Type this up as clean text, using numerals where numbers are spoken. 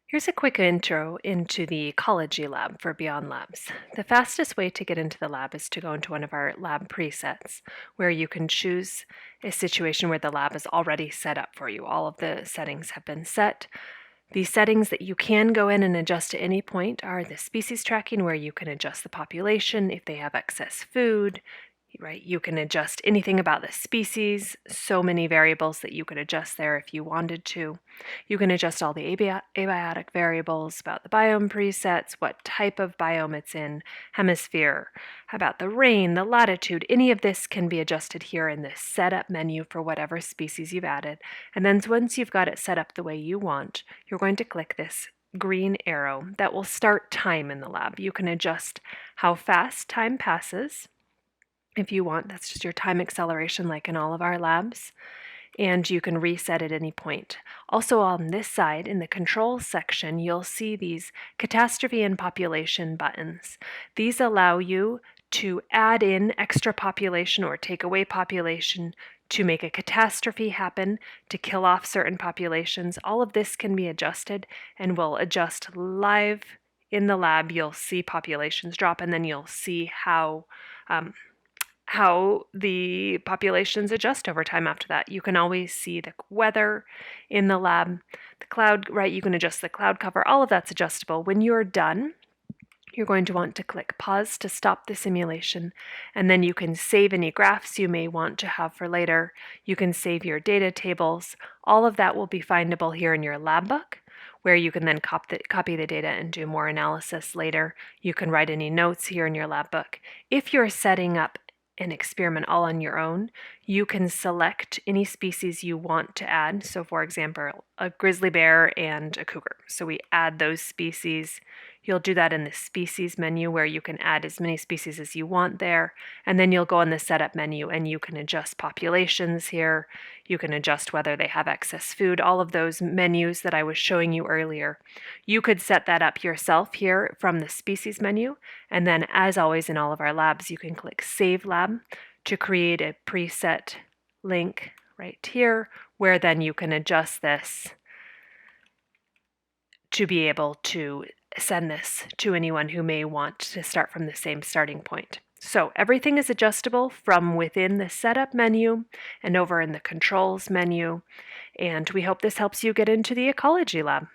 Here's a quick intro into the Ecology Lab for Beyond Labs. The fastest way to get into the lab is to go into one of our lab presets, where you can choose a situation where the lab is already set up for you. All of the settings have been set. The settings that you can go in and adjust at any point are the species tracking, where you can adjust the population if they have excess food, right? You can adjust anything about the species, so many variables that you could adjust there if you wanted to. You can adjust all the abiotic variables about the biome presets, what type of biome it's in, hemisphere, about the rain, the latitude. Any of this can be adjusted here in this setup menu for whatever species you've added. And then once you've got it set up the way you want, you're going to click this green arrow that will start time in the lab. You can adjust how fast time passes if you want. That's just your time acceleration like in all of our labs. And you can reset at any point. Also on this side, in the controls section, you'll see these catastrophe and population buttons. These allow you to add in extra population or take away population, to make a catastrophe happen, to kill off certain populations. All of this can be adjusted and will adjust live in the lab. You'll see populations drop, and then you'll see how the populations adjust over time after that. You can always see the weather in the lab, the cloud, right? You can adjust the cloud cover. All of that's adjustable. When you're done, you're going to want to click pause to stop the simulation, and then you can save any graphs you may want to have for later. You can save your data tables. All of that will be findable here in your lab book, where you can then copy the data and do more analysis later. You can write any notes here in your lab book. If you're setting up an experiment all on your own, you can select any species you want to add. So for example, a grizzly bear and a cougar. So we add those species. You'll do that in the species menu, where you can add as many species as you want there. And then you'll go in the setup menu and you can adjust populations here. You can adjust whether they have excess food, all of those menus that I was showing you earlier. You could set that up yourself here from the species menu. And then, as always in all of our labs, you can click Save Lab to create a preset link right here, where then you can adjust this to be able to send this to anyone who may want to start from the same starting point. So everything is adjustable from within the setup menu and over in the controls menu, and we hope this helps you get into the Ecology Lab.